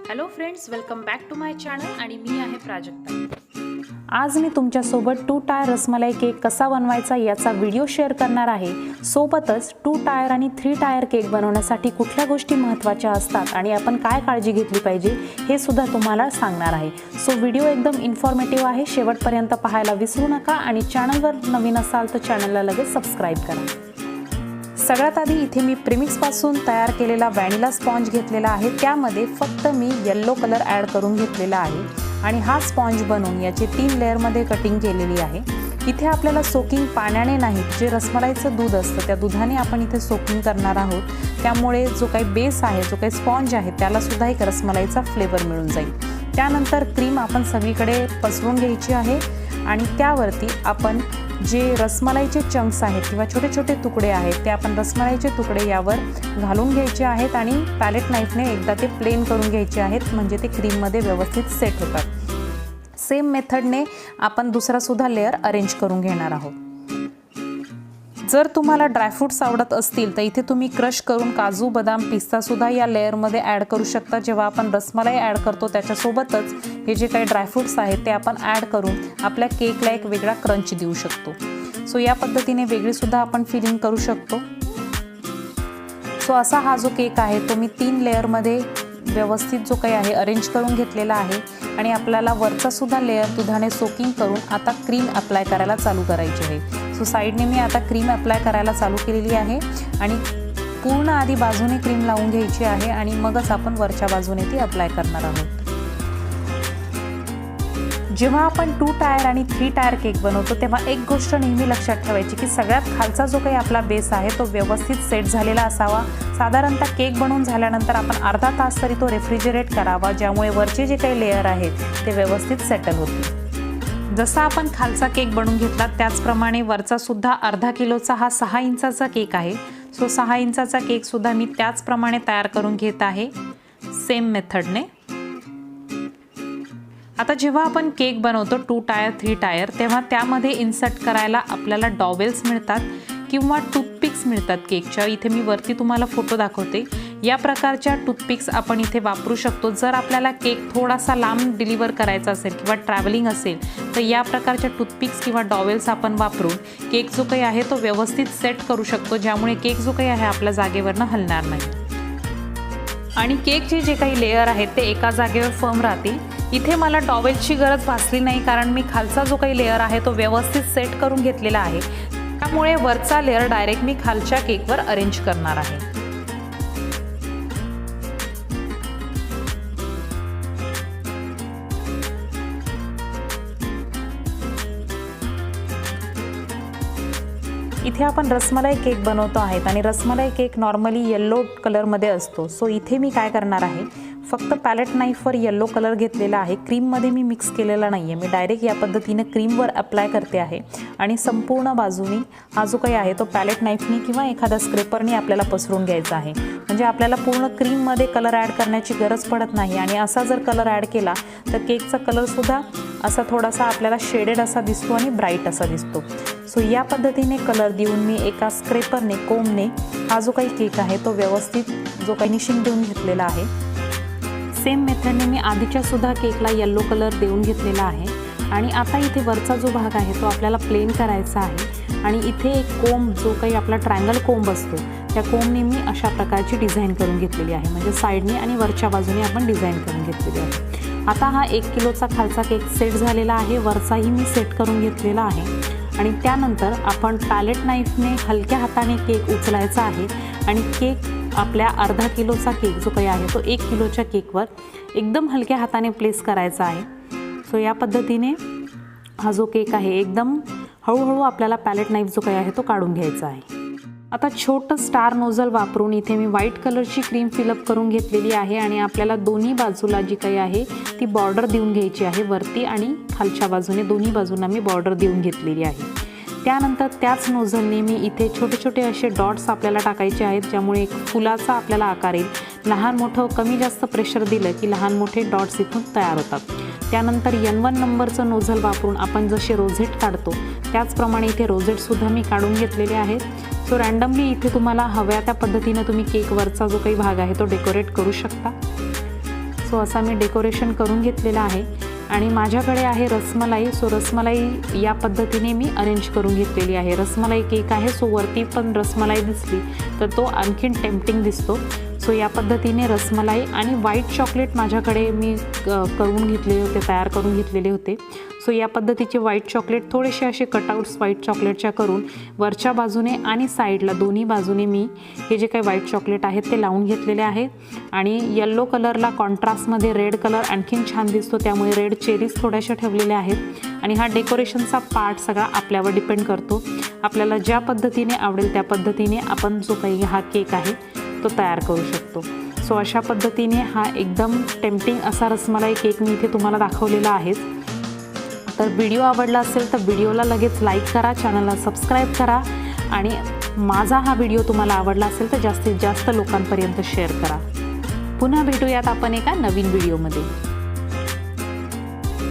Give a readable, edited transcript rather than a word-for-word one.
Hello friends, welcome back to my channel आणि मी आहे प्राजक्ता। आज मी तुमच्यासोबत 2 टायर रसमलाई केक कसा बनवायचा याचा व्हिडिओ शेअर करणार आहे। सोबतच 2 टायर आणि 3 टायर केक बनवण्यासाठी कुठल्या गोष्टी महत्त्वाच्या असतात आणि आपण काय काळजी घेतली पाहिजे हे सुद्धा तुम्हाला सांगणार आहे। सो व्हिडिओ एकदम इन्फॉर्मेटिव्ह आहे, शेवटपर्यंत पाहायला विसरू नका आणि चॅनलवर नवीन असाल तर चॅनलला लगेच सबस्क्राइब करा। सगळ्यात आधी इथे मी प्रीमिक्स पासून तयार केलेला व्हॅनिला स्पॉन्ज घेतलेला आहे। त्यामध्ये फक्त मी येलो कलर ॲड करून घेतलेला आहे आणि हा स्पॉन्ज बनवून याचे 3 लेयर मध्ये कटिंग केलेली आहे। इथे आपल्याला सोकिंग पाण्याने नाही, जे रसमलाईचं दूध असतं त्या दुधाने आपण इथे सोकिंग करणार आहोत। त्यामुळे जो काही बेस आहे, जो काही स्पॉन्ज आहे त्याला सुद्धा एक रसमलाईचा फ्लेवर मिळून जाईल। त्यानंतर क्रीम आपण सगळीकडे पसरवून घ्यायची आहे आणि त्यावरती आपण जे रसमलाईचे चंक्स आहेत किंवा छोटे छोटे तुकडे आहेत ते आपण रसमलाईचे तुकडे यावर घालून घ्यायचे आहेत आणि पॅलेट नाईफने एकदा ते प्लेन करून घ्यायचे आहेत, म्हणजे ते क्रीममध्ये व्यवस्थित सेट होतात। सेम मेथडने आपण दुसरा सुद्धा लेयर अरेंज करून घेणार आहोत। जर तुम्हाला ड्रायफ्रूट्स आवडत असतील तर इथे तुम्ही क्रश करून काजू, बदाम, पिस्ता सुद्धा या लेयरमध्ये ॲड करू शकता। जेव्हा आपण रसमलाई ॲड करतो त्याच्यासोबतच हे जे काही ड्रायफ्रूट्स आहेत ते आपण ॲड करून आपल्या केकला एक वेगळा क्रंच देऊ शकतो। सो या पद्धतीने वेगळी सुद्धा आपण फिलिंग करू शकतो। सो असा हा जो केक आहे तो मी 3 लेयरमध्ये व्यवस्थित जो काही आहे अरेंज करून घेतलेला आहे आणि आपल्याला वरचा सुद्धा लेयर दुधाने सोकिंग करून आता क्रीम अप्लाय करायला चालू करायची आहे। सो साईडने मी आता क्रीम अप्लाय करायला चालू केलेली आहे आणि पूर्ण आधी बाजूने क्रीम लावून घ्यायची आहे आणि मगच आपण वरच्या बाजूने ती अप्लाय करणार आहोत। जेव्हा आपण 2 टायर आणि 3 टायर केक बनवतो तेव्हा एक गोष्ट नेहमी लक्षात ठेवायची की सगळ्यात खालचा जो काही आपला बेस आहे तो व्यवस्थित सेट झालेला असावा। साधारणतः केक बनवून झाल्यानंतर आपण अर्धा तास तरी तो रेफ्रिजरेट करावा, ज्यामुळे वरचे जे काही लेयर आहेत ते व्यवस्थित सेटल होतील। जसा आपण खालचा केक बनवून घेतला त्याचप्रमाणे वरचा सुद्धा अर्धा किलोचा हा 6 इंचाचा केक आहे। सो 6 इंचाचा केक सुद्धा मी त्याचप्रमाणे तयार करून घेत आहे सेम मेथडने। आता जेव्हा आपण केक बनवतो 2 टायर 3 टायर तेव्हा त्यामध्ये इन्सर्ट करायला आपल्याला डॉवेल्स मिळतात किंवा टूथपिक्स मिळतात केकच्या। इथे मी वरती तुम्हाला फोटो दाखवते। या प्रकारच्या टूथपिक्स आपण इथे वापरू शकतो। जर आपल्याला केक थोडासा लांब डिलिव्हर करायचा असेल किंवा ट्रॅव्हलिंग असेल तर या प्रकारच्या टूथपिक्स किंवा डॉवेल्स आपण वापरून केक जो काही आहे तो व्यवस्थित सेट करू शकतो, ज्यामुळे केक जो काही आहे आपल्या जागेवरनं हलणार नाही आणि केकचे जे काही लेयर आहेत ते एका जागेवर फर्म राहतील। इथे मला टॉवेलची गरज भासली नाही, कारण मी खालचा जो काही लेयर आहे तो व्यवस्थित सेट करून घेतलेला आहे। त्यामुळे वरचा लेयर डायरेक्ट मी खालच्या केकवर अरेंज करणार आहे। इथे आपण रसमलाई केक बनवतो आहेत आणि रसमलाई केक नॉर्मली येलो कलरमध्ये असतो। सो इथे मी काय करणार आहे, फक्त पॅलेट नाईफवर येलो कलर घेतलेला आहे। क्रीममध्ये मी मिक्स केलेला नाही आहे, मी डायरेक्ट या पद्धतीने क्रीमवर अप्लाय करते आहे आणि संपूर्ण बाजूनी हा जो काही आहे तो पॅलेट नाईफनी किंवा एखाद्या स्क्रेपरनी आपल्याला पसरून घ्यायचा आहे, म्हणजे आपल्याला पूर्ण क्रीममध्ये कलर ॲड करण्याची गरज पडत नाही। आणि असा जर कलर ॲड केला तर केकचा कलरसुद्धा असा थोडासा आपल्याला शेडेड असा दिसतो आणि ब्राईट असा दिसतो। सो या पद्धतीने कलर देऊन मी एका स्क्रेपरने, कोमने हा जो काही केक आहे तो व्यवस्थित जो काही फिनिशिंग देऊन घेतलेला आहे। सेम मेथडने मी आधीच्या सुद्धा केकला येलो कलर देऊन घेतलेला आहे आणि आता इथे वरचा जो भाग आहे तो आपल्याला प्लेन करायचा आहे आणि इथे एक कोंब, जो काही आपला ट्रायंगल कोंब असतो त्या कोंबने मी अशा प्रकारची डिझाईन करून घेतलेली आहे, म्हणजे साईडने आणि वरच्या बाजूने आपण डिझाईन करून घेतलेली आहे। आता हा 1 किलोचा खालचा केक सेट झालेला आहे, वरचाही मी सेट करून घेतलेला आहे आणि त्यानंतर आपण पॅलेट नाईफने हलक्या हाताने केक उचलायचा आहे आणि केक आपल्या अर्धा किलोचा केक जो काही आहे तो 1 किलोच्या केकवर एकदम हलक्या हाताने प्लेस करायचा आहे। सो या पद्धतीने हा जो केक आहे एकदम हळूहळू आपल्याला पॅलेट नाईफ जो काही आहे तो काढून घ्यायचा आहे। आता छोटं स्टार नोझल वापरून इथे मी व्हाईट कलरची क्रीम फिलअप करून घेतलेली आहे आणि आपल्याला दोन्ही बाजूला जी काही आहे ती बॉर्डर देऊन घ्यायची आहे, वरती आणि खालच्या बाजूने दोन्ही बाजूंना मी बॉर्डर देऊन घेतलेली आहे। त्यानंतर त्याच नोझलने मी इथे छोटे छोटे असे डॉट्स आपल्याला टाकायचे आहेत, ज्यामुळे एक फुलाचा आपल्याला आकार येईल। लहान मोठं कमी जास्त प्रेशर दिलं की लहान मोठे डॉट्स इथून तयार होतात। त्यानंतर N1 नंबरचं नोझल वापरून आपण जसे रोझेट काढतो त्याचप्रमाणे इथे रोझेटसुद्धा मी काढून घेतलेले आहेत। सो रँडमली इथे तुम्हाला हव्या त्या पद्धतीने तुम्ही केकवरचा जो काही भाग आहे तो डेकोरेट करू शकता। सो असा मी डेकोरेशन करून घेतलेला आहे आणि माझ्याकडे आहे रसमलाई. सो रसमलाई या पद्धतीने मी अरेंज करून घेतलेली आहे. रसमलाई केक आहे, सो वरती पण रसमलाई दिसली तर तो आणखीन टेम्पटिंग दिसतो. सो या पद्धतीने रसमलाई आणि व्हाईट चॉकलेट माझ्याकडे मी करून घेतलेले होते, तयार करून घेतलेले होते. सो या पद्धतीचे व्हाईट चॉकलेट थोडेसे असे कटआउट्स व्हाईट चॉकलेटच्या करून वरच्या बाजूने आणि साईडला दोन्ही बाजूने मी हे जे काही व्हाईट चॉकलेट आहेत ते लावून घेतलेले आहेत. आणि येल्लो कलरला कॉन्ट्रास्टमध्ये रेड कलर आणखीन छान दिसतो, त्यामुळे रेड चेरीज थोड्याशा ठेवलेल्या आहेत. आणि हा डेकोरेशनचा पार्ट सगळा आपल्यावर डिपेंड करतो. आपल्याला ज्या पद्धतीने आवडेल त्या पद्धतीने आपण जो काही हा केक आहे तो तयार करू शकतो. सो अशा पद्धतीने हा एकदम टेम्पटिंग असा रसमलाई केक मी इथे तुम्हाला दाखवलेला आहे. तर व्हिडिओ आवडला असेल तर व्हिडिओला लगेच लाईक करा, चॅनलला सबस्क्राईब करा आणि माझा हा व्हिडिओ तुम्हाला आवडला असेल तर जास्तीत जास्त लोकांपर्यंत शेअर करा. पुन्हा भेटूयात आपण एका नवीन व्हिडिओमध्ये.